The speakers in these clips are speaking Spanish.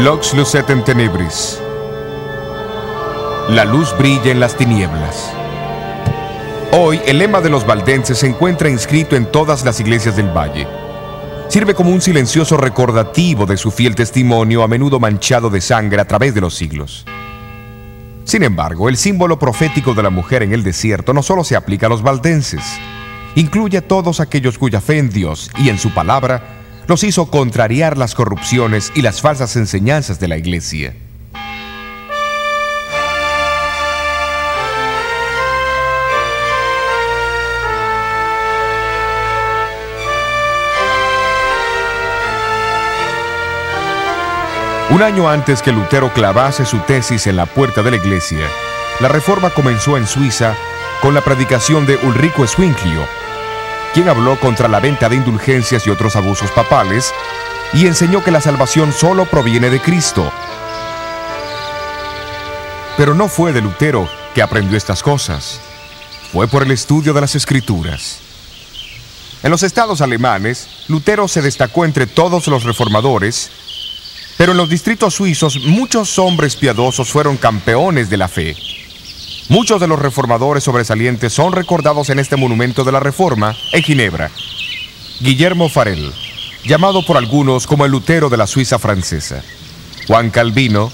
Lux lucet in tenebris. La luz brilla en las tinieblas. Hoy, el lema de los valdenses se encuentra inscrito en todas las iglesias del valle. Sirve como un silencioso recordativo de su fiel testimonio, a menudo manchado de sangre a través de los siglos. Sin embargo, el símbolo profético de la mujer en el desierto no solo se aplica a los valdenses, incluye a todos aquellos cuya fe en Dios y en su palabra los hizo contrariar las corrupciones y las falsas enseñanzas de la iglesia. Un año antes que Lutero clavase su tesis en la puerta de la iglesia, la Reforma comenzó en Suiza con la predicación de Ulrico Zwinglio, quien habló contra la venta de indulgencias y otros abusos papales y enseñó que la salvación solo proviene de Cristo. Pero no fue de Lutero que aprendió estas cosas, fue por el estudio de las Escrituras. En los estados alemanes, Lutero se destacó entre todos los reformadores, pero en los distritos suizos muchos hombres piadosos fueron campeones de la fe. Muchos de los reformadores sobresalientes son recordados en este monumento de la Reforma en Ginebra. Guillermo Farel, llamado por algunos como el Lutero de la Suiza francesa; Juan Calvino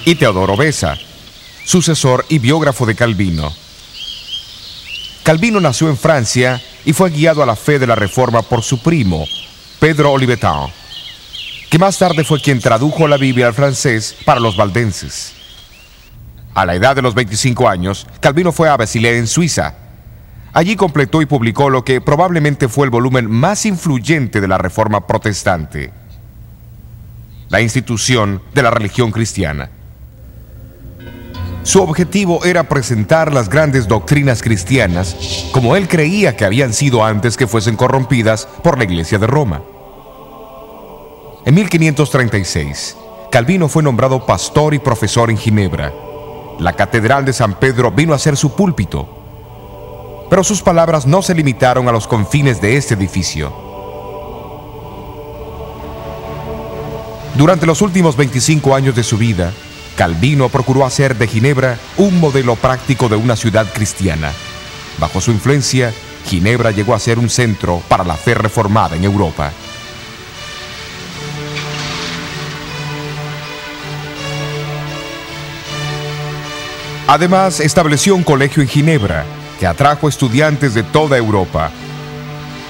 y Teodoro Beza, sucesor y biógrafo de Calvino. Calvino nació en Francia y fue guiado a la fe de la Reforma por su primo, Pedro Olivetan, que más tarde fue quien tradujo la Biblia al francés para los valdenses. A la edad de los 25 años, Calvino fue a Basilea, en Suiza. Allí completó y publicó lo que probablemente fue el volumen más influyente de la Reforma protestante, la institución de la religión cristiana. Su objetivo era presentar las grandes doctrinas cristianas como él creía que habían sido antes que fuesen corrompidas por la Iglesia de Roma. En 1536, Calvino fue nombrado pastor y profesor en Ginebra. La Catedral de San Pedro vino a ser su púlpito. Pero sus palabras no se limitaron a los confines de este edificio. Durante los últimos 25 años de su vida, Calvino procuró hacer de Ginebra un modelo práctico de una ciudad cristiana. Bajo su influencia, Ginebra llegó a ser un centro para la fe reformada en Europa. Además, estableció un colegio en Ginebra que atrajo estudiantes de toda Europa.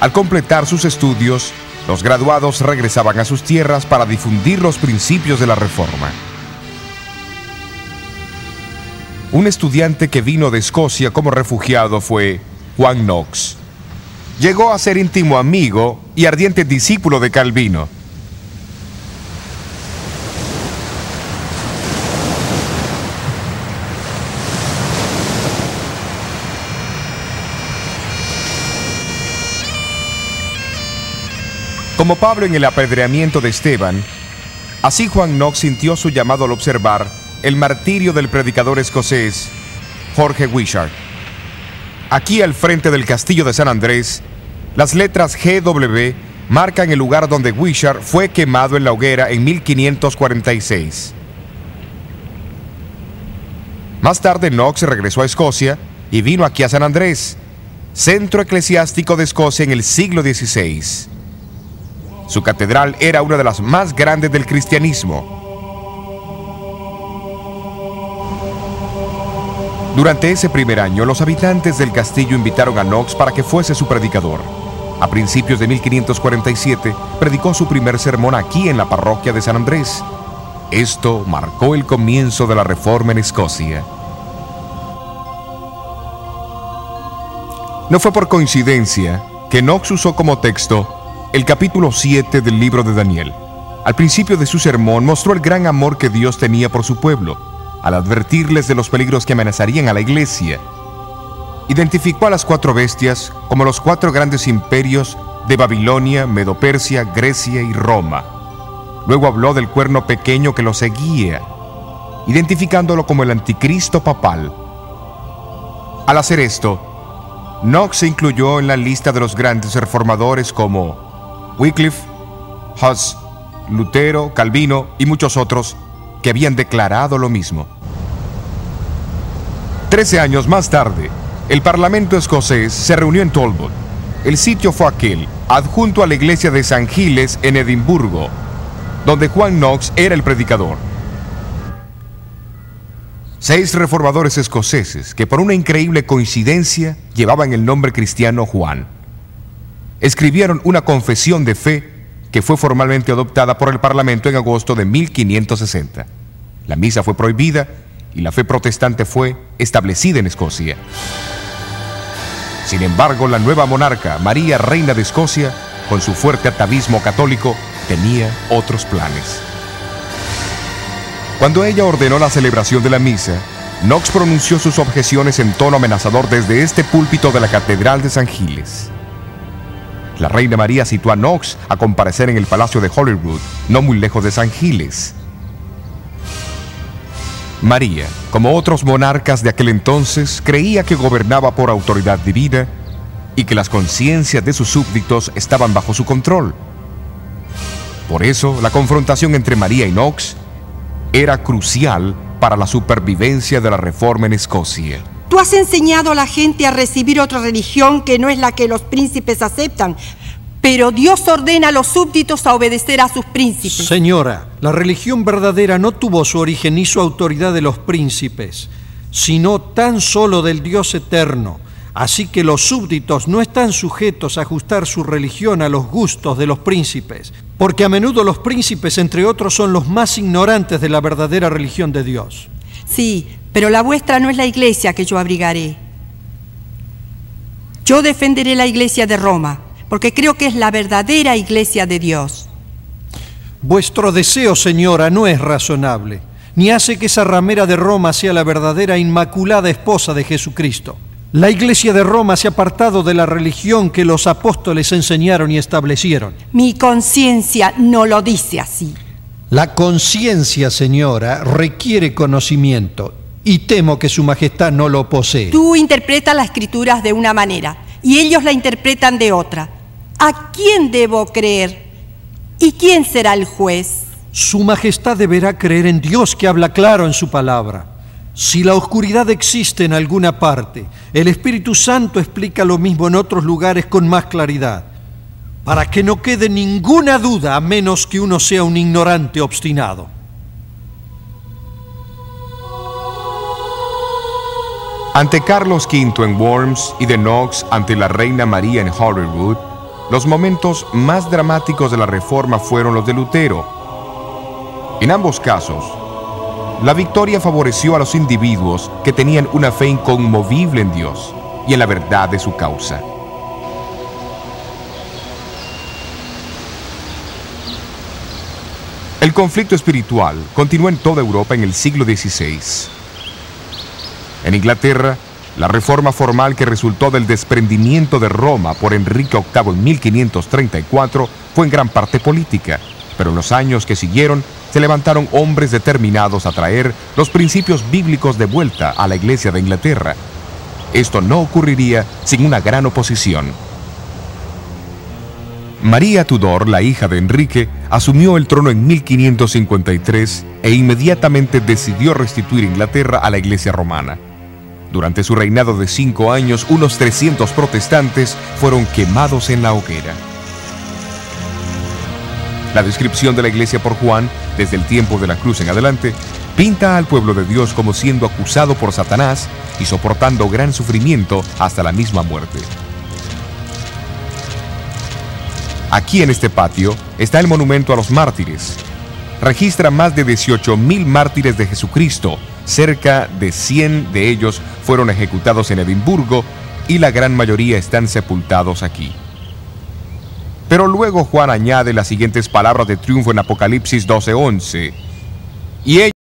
Al completar sus estudios, los graduados regresaban a sus tierras para difundir los principios de la Reforma. Un estudiante que vino de Escocia como refugiado fue Juan Knox. Llegó a ser íntimo amigo y ardiente discípulo de Calvino. Como Pablo en el apedreamiento de Esteban, así Juan Knox sintió su llamado al observar el martirio del predicador escocés George Wishart. Aquí, al frente del castillo de San Andrés, las letras GW marcan el lugar donde Wishart fue quemado en la hoguera en 1546. Más tarde, Knox regresó a Escocia y vino aquí a San Andrés, centro eclesiástico de Escocia en el siglo XVI. Su catedral era una de las más grandes del cristianismo. Durante ese primer año, los habitantes del castillo invitaron a Knox para que fuese su predicador. A principios de 1547, predicó su primer sermón aquí en la parroquia de San Andrés. Esto marcó el comienzo de la Reforma en Escocia. No fue por coincidencia que Knox usó como texto el capítulo 7 del libro de Daniel. Al principio de su sermón mostró el gran amor que Dios tenía por su pueblo, al advertirles de los peligros que amenazarían a la iglesia. Identificó a las 4 bestias como los 4 grandes imperios de Babilonia, Medo-Persia, Grecia y Roma. Luego habló del cuerno pequeño que lo seguía, identificándolo como el anticristo papal. Al hacer esto, Knox se incluyó en la lista de los grandes reformadores como Wycliffe, Huss Lutero, Calvino y muchos otros que habían declarado lo mismo. 13 años más tarde, el Parlamento escocés se reunió en Talbot. El sitio fue aquel, adjunto a la iglesia de San Giles en Edimburgo, donde Juan Knox era el predicador. 6 reformadores escoceses que por una increíble coincidencia llevaban el nombre cristiano Juan, escribieron una confesión de fe que fue formalmente adoptada por el Parlamento en agosto de 1560. La misa fue prohibida y la fe protestante fue establecida en Escocia. Sin embargo, la nueva monarca, María, reina de Escocia, con su fuerte atavismo católico, tenía otros planes. Cuando ella ordenó la celebración de la misa, Knox pronunció sus objeciones en tono amenazador desde este púlpito de la Catedral de San Giles. La reina María citó a Knox a comparecer en el Palacio de Holyrood, no muy lejos de San Giles. María, como otros monarcas de aquel entonces, creía que gobernaba por autoridad divina y que las conciencias de sus súbditos estaban bajo su control. Por eso, la confrontación entre María y Knox era crucial para la supervivencia de la Reforma en Escocia. Tú has enseñado a la gente a recibir otra religión que no es la que los príncipes aceptan, pero Dios ordena a los súbditos a obedecer a sus príncipes. Señora, la religión verdadera no tuvo su origen ni su autoridad de los príncipes, sino tan solo del Dios eterno. Así que los súbditos no están sujetos a ajustar su religión a los gustos de los príncipes, porque a menudo los príncipes, entre otros, son los más ignorantes de la verdadera religión de Dios. Sí, pero la vuestra no es la iglesia que yo abrigaré. Yo defenderé la iglesia de Roma, porque creo que es la verdadera iglesia de Dios. Vuestro deseo, señora, no es razonable, ni hace que esa ramera de Roma sea la verdadera inmaculada esposa de Jesucristo. La iglesia de Roma se ha apartado de la religión que los apóstoles enseñaron y establecieron. Mi conciencia no lo dice así. La conciencia, señora, requiere conocimiento, y temo que su majestad no lo posee. Tú interpretas las escrituras de una manera, y ellos la interpretan de otra. ¿A quién debo creer? ¿Y quién será el juez? Su majestad deberá creer en Dios, que habla claro en su palabra. Si la oscuridad existe en alguna parte, el Espíritu Santo explica lo mismo en otros lugares con más claridad, para que no quede ninguna duda, a menos que uno sea un ignorante obstinado. Ante Carlos V en Worms y de Knox ante la reina María en Holyrood, los momentos más dramáticos de la Reforma fueron los de Lutero. En ambos casos, la victoria favoreció a los individuos que tenían una fe inconmovible en Dios y en la verdad de su causa. El conflicto espiritual continuó en toda Europa en el siglo XVI. En Inglaterra, la reforma formal que resultó del desprendimiento de Roma por Enrique VIII en 1534 fue en gran parte política, pero en los años que siguieron se levantaron hombres determinados a traer los principios bíblicos de vuelta a la Iglesia de Inglaterra. Esto no ocurriría sin una gran oposición. María Tudor, la hija de Enrique, asumió el trono en 1553 e inmediatamente decidió restituir Inglaterra a la Iglesia romana. Durante su reinado de 5 años, unos 300 protestantes fueron quemados en la hoguera. La descripción de la iglesia por Juan, desde el tiempo de la cruz en adelante, pinta al pueblo de Dios como siendo acusado por Satanás y soportando gran sufrimiento hasta la misma muerte. Aquí en este patio está el monumento a los mártires. Registra más de 18.000 mártires de Jesucristo. Cerca de 100 de ellos fueron ejecutados en Edimburgo y la gran mayoría están sepultados aquí. Pero luego Juan añade las siguientes palabras de triunfo en Apocalipsis 12:11. Y ellos